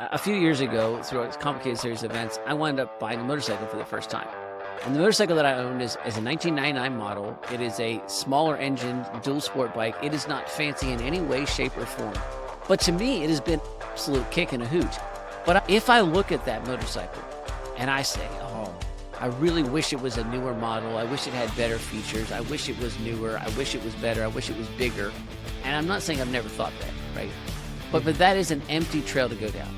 A few years ago, through a complicated series of events, I wound up buying a motorcycle for the first time. And the motorcycle that I owned is a 1999 model. It is a smaller engine, dual sport bike. It is not fancy in any way, shape, or form. But to me, it has been an absolute kick and a hoot. But if I look at that motorcycle and I say, oh, I really wish it was a newer model. I wish it had better features. I wish it was newer. I wish it was better. I wish it was bigger. And I'm not saying I've never thought that, right? But that is an empty trail to go down.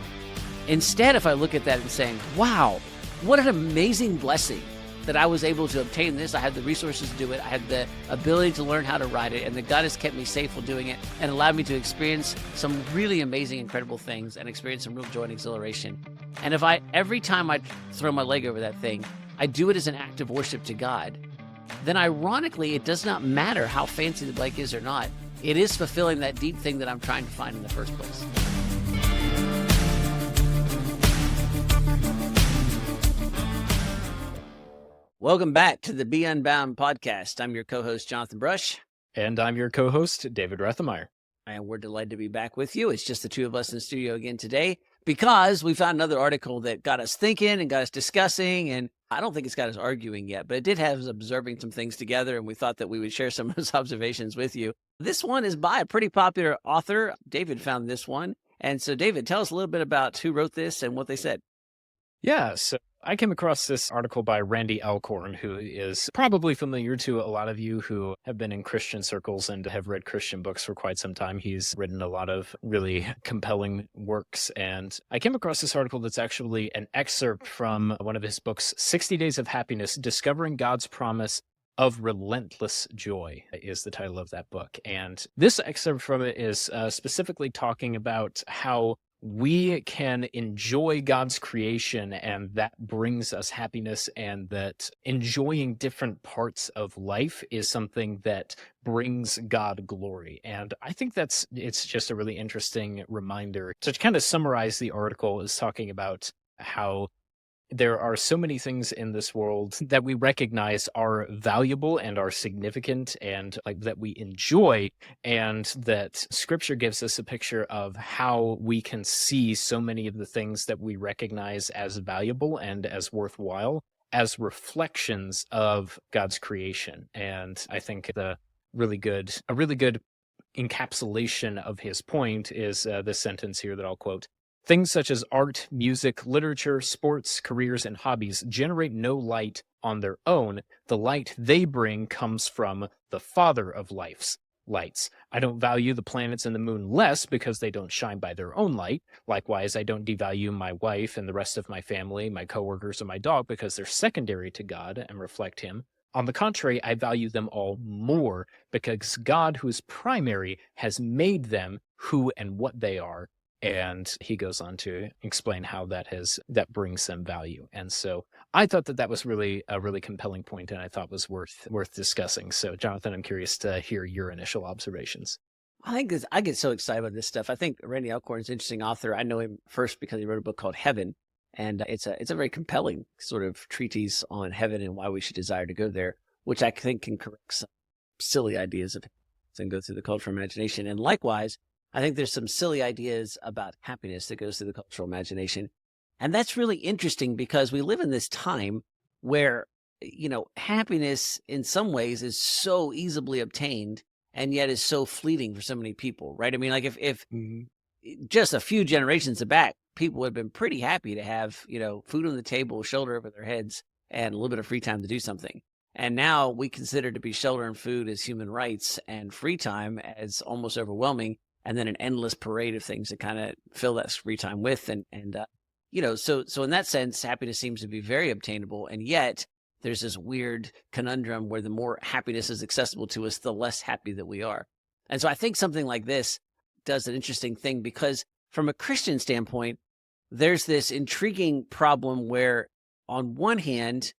Instead, if I look at that and saying, wow, what an amazing blessing that I was able to obtain this. I had the resources to do it. I had the ability to learn how to ride it, and that God has kept me safe while doing it and allowed me to experience some really amazing, incredible things and experience some real joy and exhilaration. And if every time I throw my leg over that thing, I do it as an act of worship to God, then ironically, it does not matter how fancy the bike is or not. It is fulfilling that deep thing that I'm trying to find in the first place. Welcome back to the Be Unbound podcast. I'm your co-host, Jonathan Brush. And I'm your co-host, David Rethemeyer. And we're delighted to be back with you. It's just the two of us in the studio again today because we found another article that got us thinking and got us discussing. And I don't think it's got us arguing yet, but it did have us observing some things together. And we thought that we would share some of those observations with you. This one is by a pretty popular author. David found this one. And so, David, tell us a little bit about who wrote this and what they said. Yeah, so I came across this article by Randy Alcorn, who is probably familiar to a lot of you who have been in Christian circles and have read Christian books for quite some time. He's written a lot of really compelling works, and I came across this article that's actually an excerpt from one of his books, 60 Days of Happiness, Discovering God's Promise of Relentless Joy is the title of that book. And this excerpt from it is specifically talking about how we can enjoy God's creation, and that brings us happiness, and that enjoying different parts of life is something that brings God glory. And I think it's just a really interesting reminder. To kind of summarize the article, is talking about how there are so many things in this world that we recognize are valuable and are significant and that we enjoy, and that Scripture gives us a picture of how we can see so many of the things that we recognize as valuable and as worthwhile as reflections of God's creation. And I think a really good encapsulation of his point is this sentence here that I'll quote. Things such as art, music, literature, sports, careers, and hobbies generate no light on their own. The light they bring comes from the Father of lights. I don't value the planets and the moon less because they don't shine by their own light. Likewise, I don't devalue my wife and the rest of my family, my coworkers, and my dog because they're secondary to God and reflect Him. On the contrary, I value them all more because God, who is primary, has made them who and what they are. And he goes on to explain how that brings them value. And so I thought that was really a really compelling point, and I thought was worth discussing. So, Jonathan, I'm curious to hear your initial observations. I get so excited about this stuff. I think Randy Alcorn is an interesting author. I know him first because he wrote a book called Heaven, and it's a very compelling sort of treatise on heaven and why we should desire to go there, which I think can correct some silly ideas of and go through the cultural imagination. And likewise, I think there's some silly ideas about happiness that goes through the cultural imagination. And that's really interesting because we live in this time where, happiness in some ways is so easily obtained and yet is so fleeting for so many people, right? I mean, like if just a few generations back, people would have been pretty happy to have, food on the table, shelter over their heads, and a little bit of free time to do something. And now we consider to be shelter and food as human rights and free time as almost overwhelming. And then an endless parade of things to kind of fill that free time with. So in that sense, happiness seems to be very obtainable. And yet there's this weird conundrum where the more happiness is accessible to us, the less happy that we are. And so I think something like this does an interesting thing because from a Christian standpoint, there's this intriguing problem where on one hand,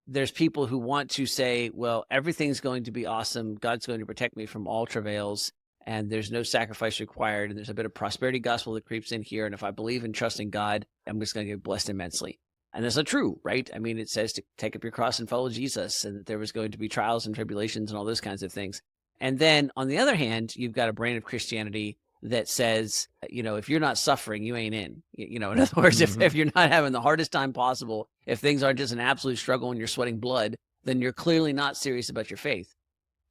there's people who want to say, well, everything's going to be awesome. God's going to protect me from all travails. And there's no sacrifice required, and there's a bit of prosperity gospel that creeps in here. And if I believe and trust in God, I'm just going to get blessed immensely. And that's not true, right? I mean, it says to take up your cross and follow Jesus, and that there was going to be trials and tribulations and all those kinds of things. And then on the other hand, you've got a brand of Christianity that says, if you're not suffering, you ain't in. In other words, if, Mhm. if you're not having the hardest time possible, if things aren't just an absolute struggle and you're sweating blood, then you're clearly not serious about your faith.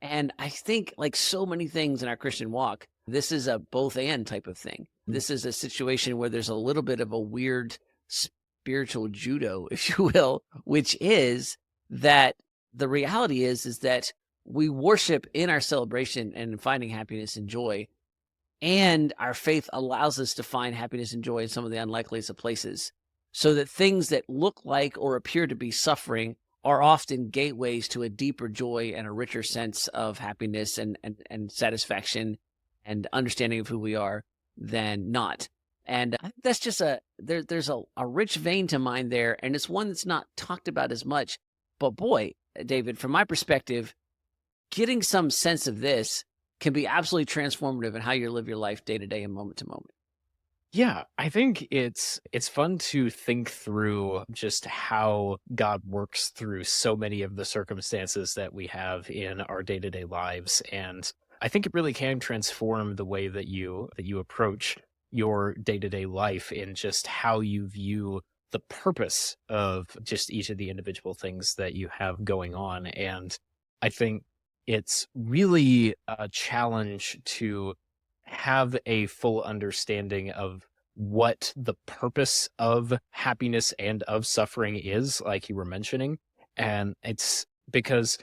And I think, like so many things in our Christian walk, this is a both and type of thing. Mm. This is a situation where there's a little bit of a weird spiritual judo, if you will, which is that the reality is that we worship in our celebration and finding happiness and joy. And our faith allows us to find happiness and joy in some of the unlikeliest of places. So that things that look like or appear to be suffering are often gateways to a deeper joy and a richer sense of happiness and satisfaction and understanding of who we are than not. And I think that's just there's a rich vein to mine there, and it's one that's not talked about as much. But boy, David, from my perspective, getting some sense of this can be absolutely transformative in how you live your life day to day and moment to moment. Yeah, I think it's fun to think through just how God works through so many of the circumstances that we have in our day-to-day lives, and I think it really can transform the way that you approach your day-to-day life in just how you view the purpose of just each of the individual things that you have going on. And I think it's really a challenge to have a full understanding of what the purpose of happiness and of suffering is, like you were mentioning. And it's because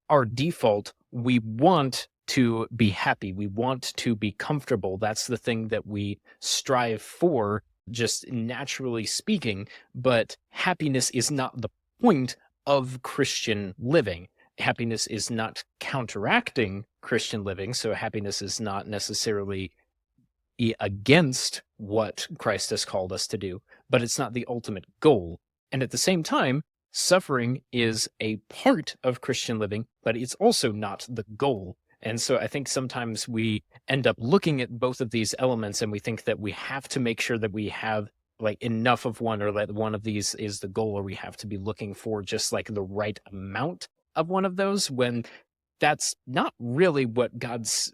our default, we want to be happy, we want to be comfortable. That's the thing that we strive for, just naturally speaking. But happiness is not the point of Christian living. Happiness is not counteracting Christian living. So happiness is not necessarily against what Christ has called us to do, but it's not the ultimate goal. And at the same time, suffering is a part of Christian living, but it's also not the goal. And so I think sometimes we end up looking at both of these elements and we think that we have to make sure that we have like enough of one, or that one of these is the goal, or we have to be looking for just like the right amount of one of those, when that's not really what God's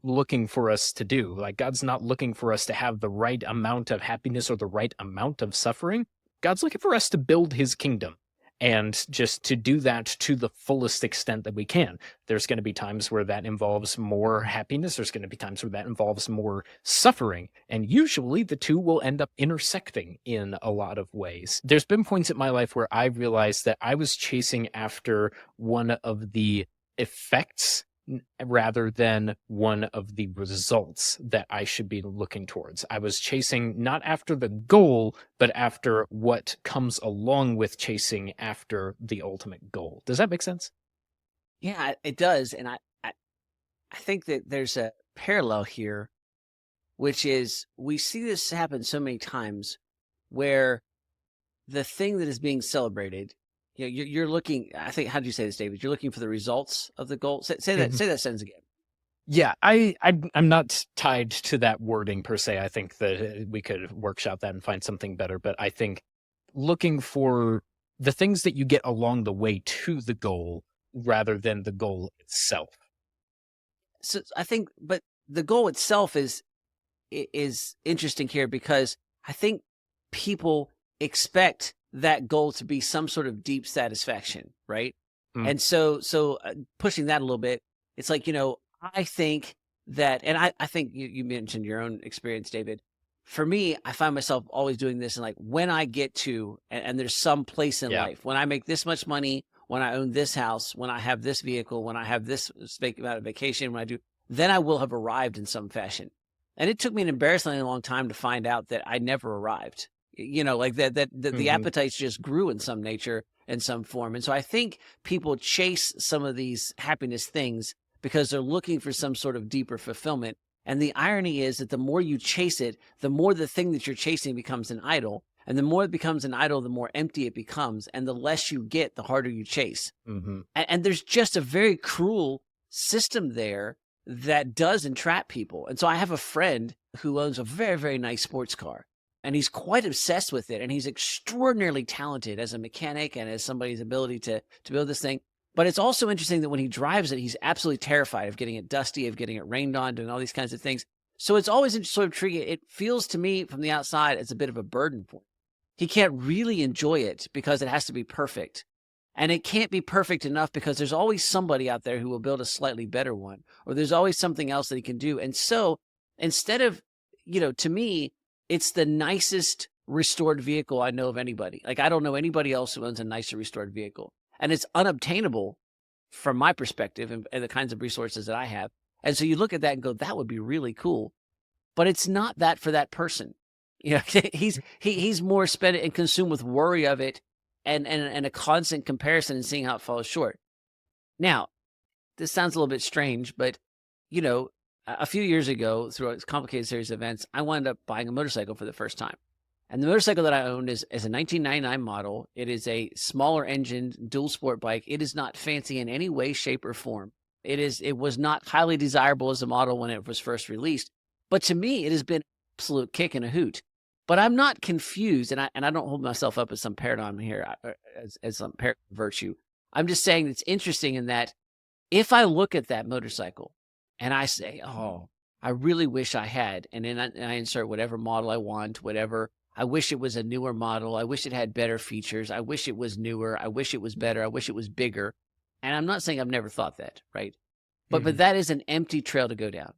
looking for us to do. Like, God's not looking for us to have the right amount of happiness or the right amount of suffering. God's looking for us to build his kingdom and just to do that to the fullest extent that we can. There's going to be times where that involves more happiness. There's going to be times where that involves more suffering. And usually the two will end up intersecting in a lot of ways. There's been points in my life where I realized that I was chasing after one of the effects rather than one of the results that I should be looking towards. I was chasing not after the goal, but after what comes along with chasing after the ultimate goal. Does that make sense? Yeah, it does. And I think that there's a parallel here, which is we see this happen so many times where the thing that is being celebrated, you're looking, I think, how did you say this, David? You're looking for the results of the goal. Say that sentence again. Yeah, I'm not tied to that wording per se. I think that we could workshop that and find something better. But I think looking for the things that you get along the way to the goal rather than the goal itself. So I think, but the goal itself is interesting here because I think people expect that goal to be some sort of deep satisfaction, right? Mm. And so pushing that a little bit, it's like, I think that, and I think you mentioned your own experience, David. For me, I find myself always doing this, and like when I get to, and there's some place in life, when I make this much money, when I own this house, when I have this vehicle, when I have this amount of vacation, when I do, then I will have arrived in some fashion. And it took me an embarrassingly long time to find out that I never arrived. Like the appetites just grew in some nature, in some form. And so I think people chase some of these happiness things because they're looking for some sort of deeper fulfillment. And the irony is that the more you chase it, the more the thing that you're chasing becomes an idol. And the more it becomes an idol, the more empty it becomes. And the less you get, the harder you chase. Mm-hmm. And there's just a very cruel system there that does entrap people. And so I have a friend who owns a very, very nice sports car. And he's quite obsessed with it. And he's extraordinarily talented as a mechanic and as somebody's ability to build this thing. But it's also interesting that when he drives it, he's absolutely terrified of getting it dusty, of getting it rained on, doing all these kinds of things. So it's always sort of intriguing. It feels to me from the outside as a bit of a burden for him. He can't really enjoy it because it has to be perfect. And it can't be perfect enough because there's always somebody out there who will build a slightly better one, or there's always something else that he can do. And so instead of, to me, it's the nicest restored vehicle I know of anybody. Like, I don't know anybody else who owns a nicer restored vehicle. And it's unobtainable from my perspective and the kinds of resources that I have. And so you look at that and go, that would be really cool. But it's not that for that person. He's more spent and consumed with worry of it and a constant comparison and seeing how it falls short. Now, this sounds a little bit strange, but a few years ago, through a complicated series of events, I wound up buying a motorcycle for the first time. And the motorcycle that I owned is a 1999 model. It is a smaller engine dual sport bike. It is not fancy in any way, shape, or form. It was not highly desirable as a model when it was first released. But to me, it has been an absolute kick and a hoot. But I'm not confused, and I don't hold myself up as some paradigm here, as some virtue. I'm just saying it's interesting in that if I look at that motorcycle and I say, oh, I really wish I had, and then I insert whatever model I want, whatever. I wish it was a newer model. I wish it had better features. I wish it was newer. I wish it was better. I wish it was bigger. And I'm not saying I've never thought that, right? But that is an empty trail to go down.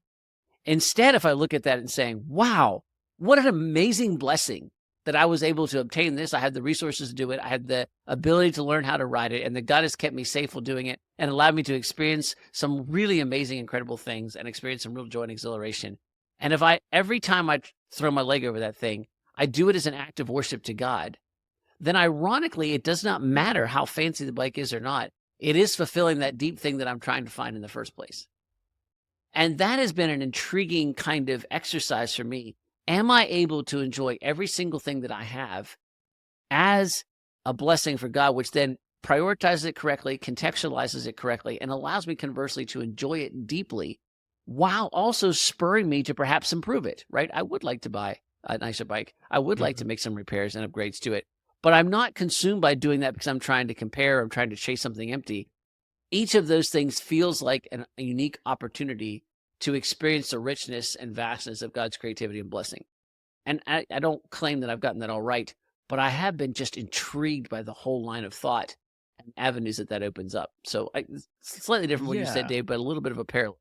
Instead, if I look at that and saying, wow, what an amazing blessing that I was able to obtain this. I had the resources to do it. I had the ability to learn how to ride it, and that God has kept me safe while doing it and allowed me to experience some really amazing, incredible things and experience some real joy and exhilaration. And if every time I throw my leg over that thing, I do it as an act of worship to God, then ironically, it does not matter how fancy the bike is or not. It is fulfilling that deep thing that I'm trying to find in the first place. And that has been an intriguing kind of exercise for me. Am I able to enjoy every single thing that I have as a blessing for God, which then prioritizes it correctly, contextualizes it correctly, and allows me conversely to enjoy it deeply while also spurring me to perhaps improve it, right? I would like to buy a nicer bike. I would like to make some repairs and upgrades to it, but I'm not consumed by doing that because I'm trying to compare or I'm trying to chase something empty. Each of those things feels like a unique opportunity to experience the richness and vastness of God's creativity and blessing. And I don't claim that I've gotten that all right, but I have been just intrigued by the whole line of thought and avenues that opens up. So it's slightly different from what you said, Dave, but a little bit of a parallel.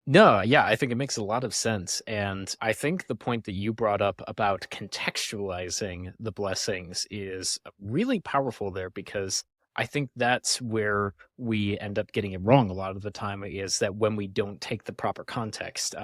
No, yeah, I think it makes a lot of sense. And I think the point that you brought up about contextualizing the blessings is really powerful there, because I think that's where we end up getting it wrong a lot of the time, is that when we don't take the proper context.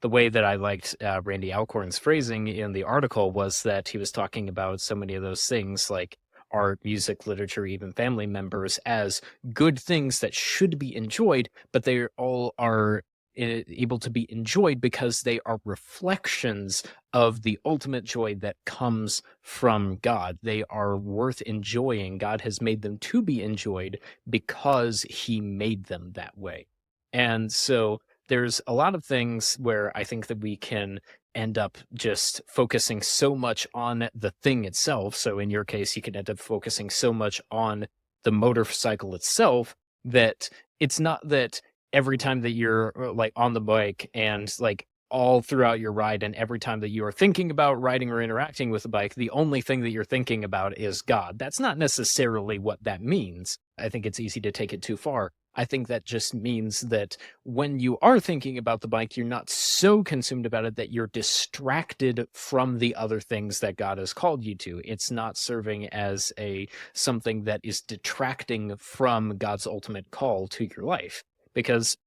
The way that I liked Randy Alcorn's phrasing in the article was that he was talking about so many of those things like art, music, literature, even family members as good things that should be enjoyed, but they all are able to be enjoyed because they are reflections of the ultimate joy that comes from God. They are worth enjoying. God has made them to be enjoyed because he made them that way. And so there's a lot of things where I think that we can end up just focusing so much on the thing itself. So in your case, you can end up focusing so much on the motorcycle itself that it's not that every time that you're like on the bike and like all throughout your ride and every time that you are thinking about riding or interacting with the bike, the only thing that you're thinking about is God. That's not necessarily what that means. I think it's easy to take it too far. I think that just means that when you are thinking about the bike, you're not so consumed about it that you're distracted from the other things that God has called you to. It's not serving as something that is detracting from God's ultimate call to your life. Because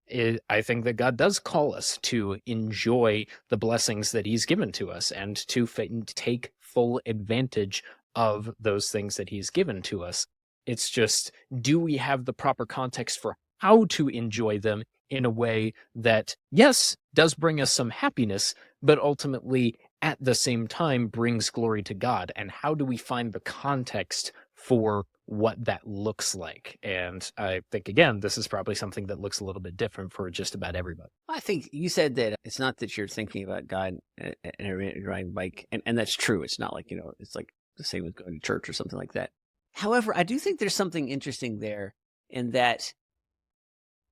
I think that God does call us to enjoy the blessings that he's given to us and to take full advantage of those things that he's given to us. It's just, do we have the proper context for how to enjoy them in a way that, yes, does bring us some happiness, but ultimately at the same time brings glory to God? And how do we find the context for what that looks like? And I think, again, this is probably something that looks a little bit different for just about everybody. I think you said that it's not that you're thinking about God and riding a bike, and that's true. It's not like, it's like the same as going to church or something like that. However, I do think there's something interesting there in that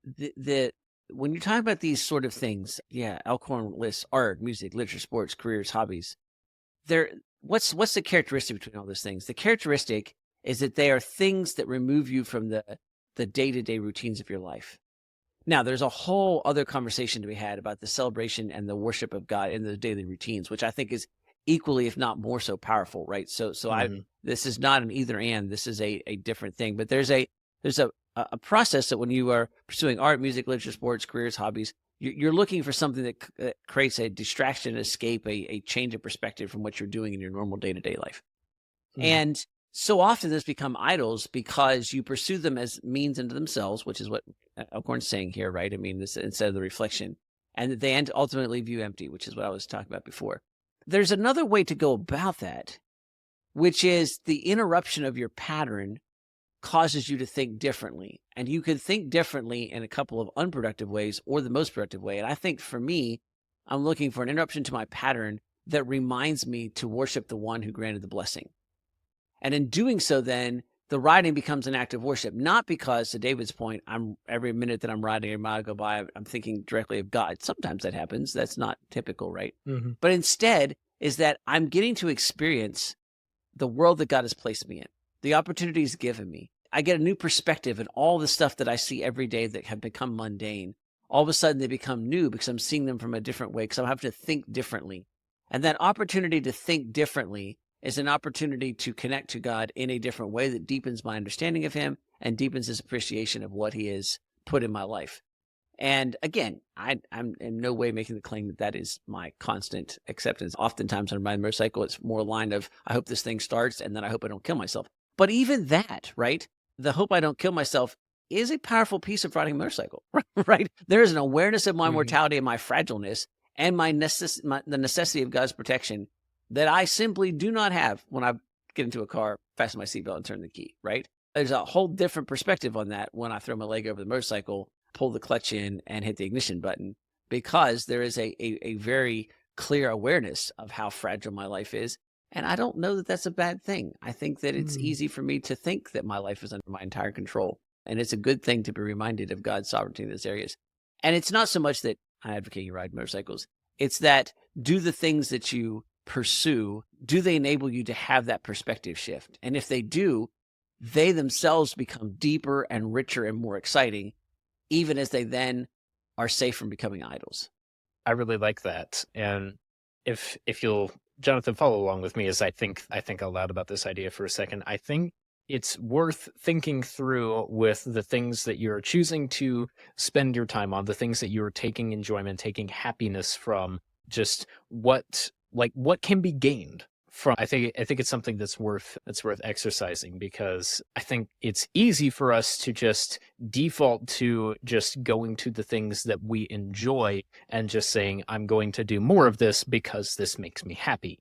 the when you talk about these sort of things, yeah, Alcorn lists art, music, literature, sports, careers, hobbies. There, what's the characteristic between all those things? The characteristic is that they are things that remove you from the day-to-day routines of your life. Now, there's a whole other conversation to be had about the celebration and the worship of God in the daily routines, which I think is equally, if not more so powerful, right? This is not an either and, this is a different thing. But there's a process that when you are pursuing art, music, literature, sports, careers, hobbies, you're looking for something that creates a distraction, escape, a change of perspective from what you're doing in your normal day-to-day life. And so often this become idols because you pursue them as means unto themselves, which is what Alcorn's saying here, right? I mean, this instead of the reflection, and that they ultimately leave you empty, which is what I was talking about before. There's another way to go about that, which is the interruption of your pattern causes you to think differently. And you can think differently in a couple of unproductive ways or the most productive way. And I think for me, I'm looking for an interruption to my pattern that reminds me to worship the one who granted the blessing. And in doing so, then the riding becomes an act of worship, not because, to David's point, every minute that I'm riding, every mile I go by, I'm thinking directly of God. Sometimes that happens. That's not typical, right? But instead is that I'm getting to experience the world that God has placed me in, the opportunities given me. I get a new perspective, and all the stuff that I see every day that have become mundane, all of a sudden they become new because I'm seeing them from a different way, because I'm having to think differently. And that opportunity to think differently is an opportunity to connect to God in a different way that deepens my understanding of him and deepens his appreciation of what he has put in my life. And again, I'm in no way making the claim that that is my constant acceptance. Oftentimes on my motorcycle, it's more a line of, I hope this thing starts and then I hope I don't kill myself. But even that, right? The hope I don't kill myself is a powerful piece of riding a motorcycle, right? There is an awareness of my mortality and my fragileness and the necessity of God's protection that I simply do not have when I get into a car, fasten my seatbelt, and turn the key, right? There's a whole different perspective on that when I throw my leg over the motorcycle, pull the clutch in, and hit the ignition button, because there is a very clear awareness of how fragile my life is. And I don't know that that's a bad thing. I think that it's easy for me to think that my life is under my entire control. And it's a good thing to be reminded of God's sovereignty in those areas. And it's not so much that I advocate you ride motorcycles. It's that, do the things that you pursue, do they enable you to have that perspective shift? And if they do, they themselves become deeper and richer and more exciting, even as they then are safe from becoming idols. I really like that. And if you'll, Jonathan, follow along with me as I think out loud about this idea for a second. I think it's worth thinking through with the things that you're choosing to spend your time on, the things that you're taking enjoyment, taking happiness from, just what can be gained from. I think it's something that's worth exercising, because I think it's easy for us to just default to just going to the things that we enjoy and just saying, I'm going to do more of this because this makes me happy.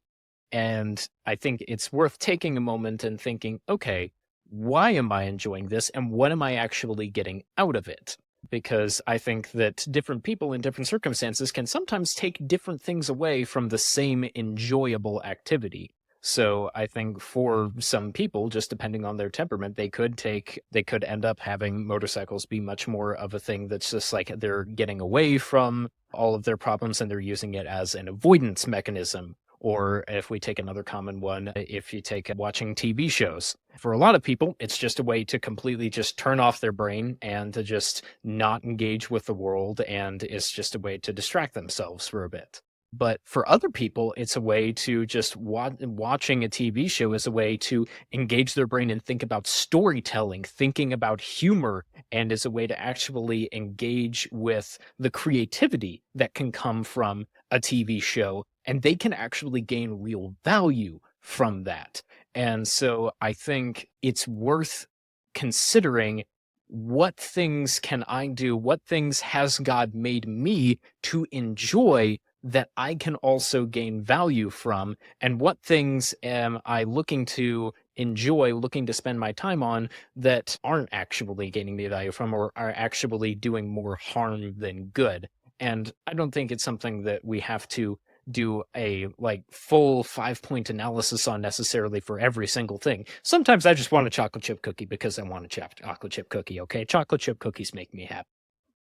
And I think it's worth taking a moment and thinking, okay, why am I enjoying this and what am I actually getting out of it? Because I think that different people in different circumstances can sometimes take different things away from the same enjoyable activity. So I think for some people, just depending on their temperament, they could end up having motorcycles be much more of a thing that's just like they're getting away from all of their problems and they're using it as an avoidance mechanism. Or if we take another common one, if you take watching TV shows, for a lot of people, it's just a way to completely just turn off their brain and to just not engage with the world. And it's just a way to distract themselves for a bit. But for other people, it's a way to just watching a TV show is a way to engage their brain and think about storytelling, thinking about humor, and is a way to actually engage with the creativity that can come from a TV show. And they can actually gain real value from that. And so I think it's worth considering, what things can I do? What things has God made me to enjoy that I can also gain value from? And what things am I looking to enjoy, looking to spend my time on, that aren't actually gaining me value from or are actually doing more harm than good? And I don't think it's something that we have to do a full 5-point analysis on necessarily for every single thing. Sometimes I just want a chocolate chip cookie because I want a chocolate chip cookie. Okay, chocolate chip cookies make me happy.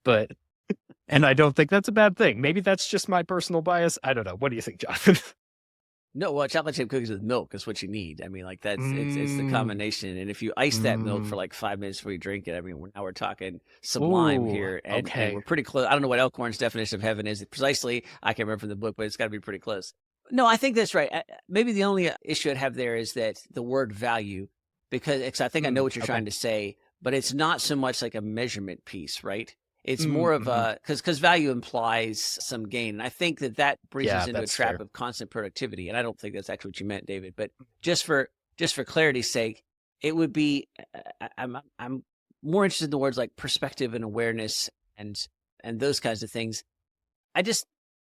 But And I don't think that's a bad thing. Maybe that's just my personal bias. I don't know. What do you think, Jonathan? No, well, chocolate chip cookies with milk is what you need. I mean, like it's the combination. And if you ice that milk for like 5 minutes before you drink it, I mean, now we're talking sublime Ooh, here, and okay. we're pretty close. I don't know what Elkhorn's definition of heaven is precisely. I can't remember from the book, but it's got to be pretty close. No, I think that's right. Maybe the only issue I'd have there is that the word value, because I think I know what you're Okay. trying to say, but it's not so much like a measurement piece, right? It's Mm, more of mhm. a because value implies some gain. And I think that brings us Yeah, into a that's trap fair. of constant productivity. And I don't think that's actually what you meant, David. But just for clarity's sake, it would be I'm more interested in the words like perspective and awareness and those kinds of things. I just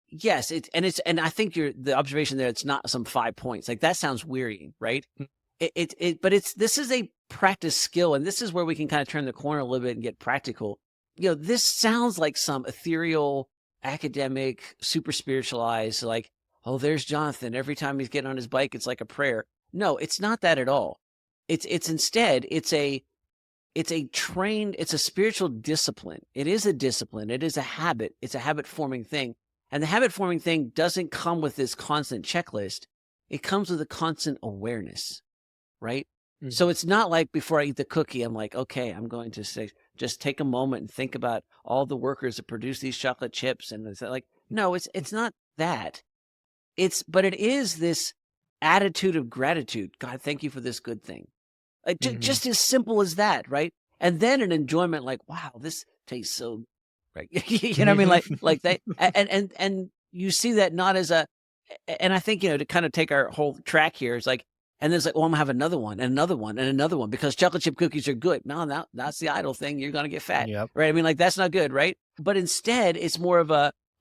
yes, and I think the observation there. It's not some 5 points like that sounds wearying, right? Mm, But this is a practice skill, and this is where we can kind of turn the corner a little bit and get practical. This sounds like some ethereal, academic, super spiritualized, like, oh, there's Jonathan. Every time he's getting on his bike, it's like a prayer. No, it's not that at all. It's instead, it's a spiritual discipline. It is a discipline. It is a habit. It's a habit forming thing. And the habit forming thing doesn't come with this constant checklist. It comes with a constant awareness, right? mm, So it's not like before I eat the cookie, I'm like, okay, I'm going to say, just take a moment and think about all the workers that produce these chocolate chips. And it's like, no, it's not that. But it is this attitude of gratitude. God, thank you for this good thing. Like mhm. just as simple as that, right? And then an enjoyment like, wow, this tastes so right. You know what I mean? Like they and you see that not as and I think, to kind of take our whole track here, it's like, and then it's like, well, I'm gonna have another one and another one and another one because chocolate chip cookies are good. No, that's the idle thing. You're gonna get fat. Yep. Right. I mean, like that's not good, right? But instead, it's more of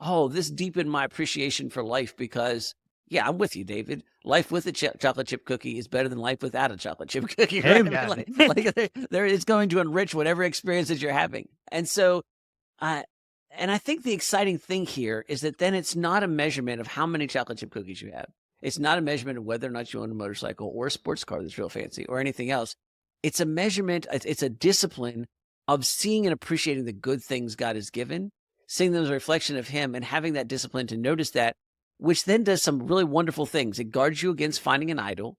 oh, this deepened my appreciation for life because yeah, I'm with you, David. Life with a chocolate chip cookie is better than life without a chocolate chip cookie, right? I mean, Amen. there it's going to enrich whatever experiences you're having. And so, uh, and I think the exciting thing here is that then it's not a measurement of how many chocolate chip cookies you have. It's not a measurement of whether or not you own a motorcycle or a sports car that's real fancy or anything else. It's a measurement, it's a discipline of seeing and appreciating the good things God has given, seeing them as a reflection of Him, and having that discipline to notice that, which then does some really wonderful things. It guards you against finding an idol.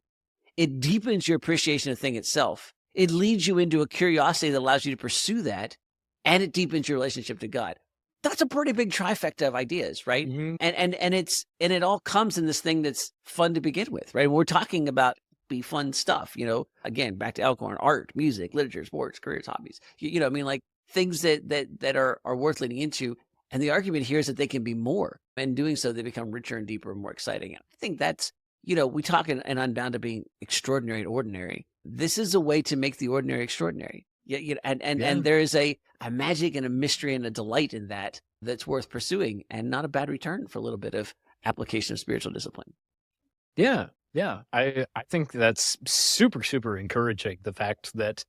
It deepens your appreciation of the thing itself. It leads you into a curiosity that allows you to pursue that, and it deepens your relationship to God. That's a pretty big trifecta of ideas, right? Mhm. And it all comes in this thing that's fun to begin with, right? We're talking about be fun stuff, again, back to Elkhorn, art, music, literature, sports, careers, hobbies. I mean, like things that are worth leaning into. And the argument here is that they can be more. And doing so, they become richer and deeper and more exciting. And I think that's, we talk in Unbound to being extraordinary and ordinary. This is a way to make the ordinary extraordinary. Yeah, Yeah. and there is a magic and a mystery and a delight in that's worth pursuing, and not a bad return for a little bit of application of spiritual discipline. Yeah. Yeah. I think that's super, super encouraging. The fact that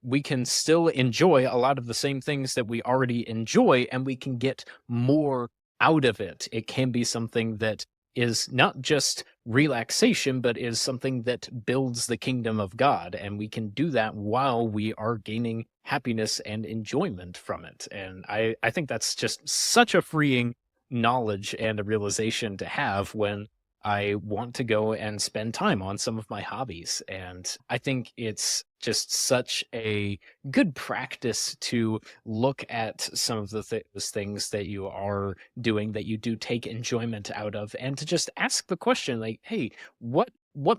we can still enjoy a lot of the same things that we already enjoy, and we can get more out of it. It can be something that is not just relaxation, but is something that builds the kingdom of God. And we can do that while we are gaining happiness and enjoyment from it. And I think that's just such a freeing knowledge and a realization to have when I want to go and spend time on some of my hobbies. And I think it's just such a good practice to look at some of those things that you are doing that you do take enjoyment out of, and to just ask the question like, hey, what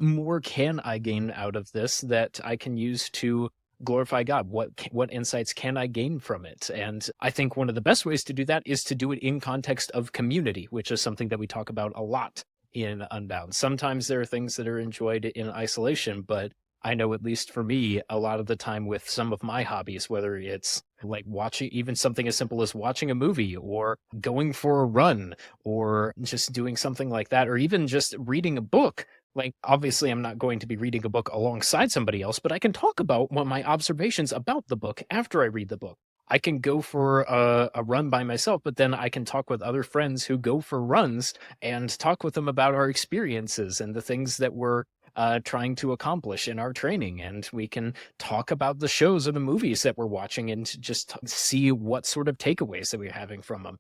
more can I gain out of this that I can use to glorify God? What insights can I gain from it? And I think one of the best ways to do that is to do it in context of community, which is something that we talk about a lot in Unbound. Sometimes there are things that are enjoyed in isolation, but I know, at least for me, a lot of the time with some of my hobbies, whether it's like watching even something as simple as watching a movie or going for a run or just doing something like that, or even just reading a book. Like, obviously, I'm not going to be reading a book alongside somebody else, but I can talk about what my observations about the book after I read the book. I can go for a run by myself, but then I can talk with other friends who go for runs and talk with them about our experiences and the things that we're trying to accomplish in our training. And we can talk about the shows or the movies that we're watching and just see what sort of takeaways that we're having from them.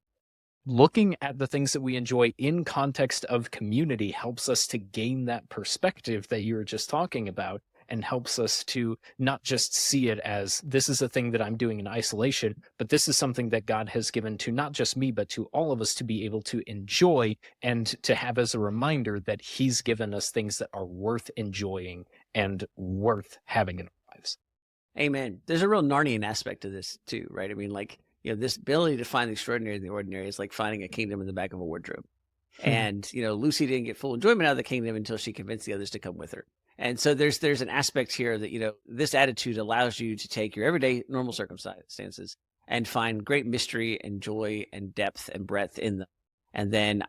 Looking at the things that we enjoy in context of community helps us to gain that perspective that you were just talking about, and helps us to not just see it as this is a thing that I'm doing in isolation, but this is something that God has given to not just me, but to all of us to be able to enjoy and to have as a reminder that he's given us things that are worth enjoying and worth having in our lives. Amen. There's a real Narnian aspect to this too, right? I mean, like, this ability to find the extraordinary in the ordinary is like finding a kingdom in the back of a wardrobe. And, Lucy didn't get full enjoyment out of the kingdom until she convinced the others to come with her. And so there's an aspect here that, this attitude allows you to take your everyday normal circumstances and find great mystery and joy and depth and breadth in them. And then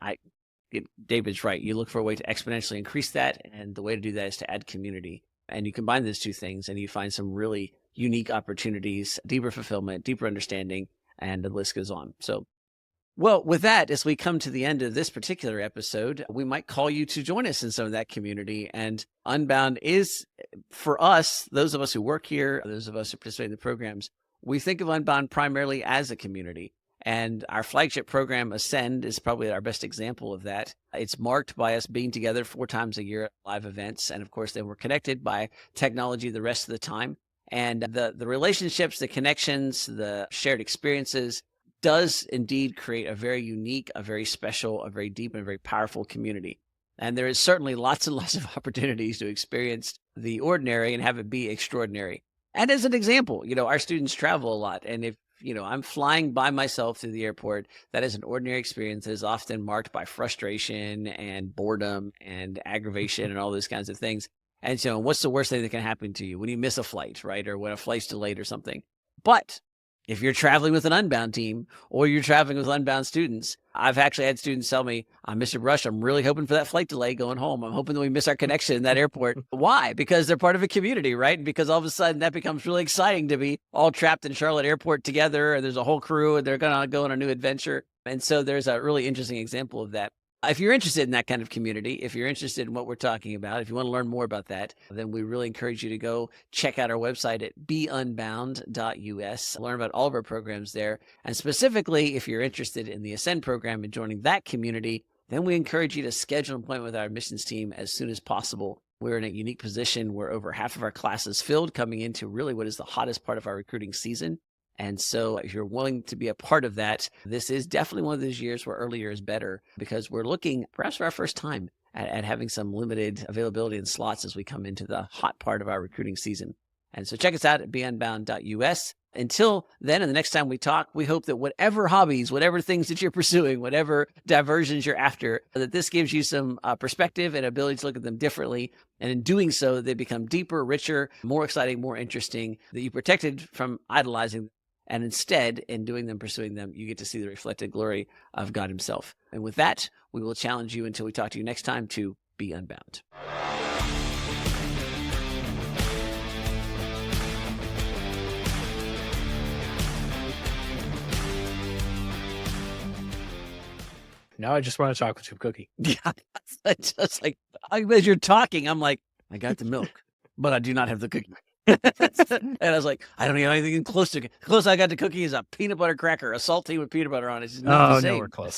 David's right. You look for a way to exponentially increase that. And the way to do that is to add community. And you combine those two things and you find some really unique opportunities, deeper fulfillment, deeper understanding, and the list goes on. So, well, with that, as we come to the end of this particular episode, we might call you to join us in some of that community. And Unbound is, for us, those of us who work here, those of us who participate in the programs, we think of Unbound primarily as a community. And our flagship program, Ascend, is probably our best example of that. It's marked by us being together 4 times a year at live events. And of course, then we're connected by technology the rest of the time. And the relationships, the connections, the shared experiences does indeed create a very unique, a very special, a very deep, and very powerful community. And there is certainly lots and lots of opportunities to experience the ordinary and have it be extraordinary. And as an example, our students travel a lot. And if, I'm flying by myself through the airport, that is an ordinary experience that is often marked by frustration and boredom and aggravation and all those kinds of things. And so what's the worst thing that can happen to you when you miss a flight, right? Or when a flight's delayed or something. But if you're traveling with an Unbound team or you're traveling with Unbound students, I've actually had students tell me, Mr. Brush, I'm really hoping for that flight delay going home. I'm hoping that we miss our connection in that airport. Why? Because they're part of a community, right? And because all of a sudden that becomes really exciting to be all trapped in Charlotte Airport together. And there's a whole crew and they're going to go on a new adventure. And so there's a really interesting example of that. If you're interested in that kind of community, if you're interested in what we're talking about, if you want to learn more about that, then we really encourage you to go check out our website at beunbound.us, learn about all of our programs there. And specifically, if you're interested in the Ascend program and joining that community, then we encourage you to schedule an appointment with our admissions team as soon as possible. We're in a unique position where over half of our classes filled coming into really what is the hottest part of our recruiting season. And so if you're willing to be a part of that, this is definitely one of those years where earlier is better, because we're looking perhaps for our first time at having some limited availability in slots as we come into the hot part of our recruiting season. And so check us out at beunbound.us. Until then, and the next time we talk, we hope that whatever hobbies, whatever things that you're pursuing, whatever diversions you're after, that this gives you some perspective and ability to look at them differently. And in doing so, they become deeper, richer, more exciting, more interesting, that you protected from idolizing them. And instead, in doing them, pursuing them, you get to see the reflected glory of God himself. And with that, we will challenge you until we talk to you next time to be unbound. Now I just want a chocolate chip cookie. Yeah, just like as you're talking, I'm like, I got the milk, but I do not have the cookie. And I was like, I don't have anything close to. Close I got to cookie is a peanut butter cracker, a saltine with peanut butter on it. It's not the same. Nowhere close.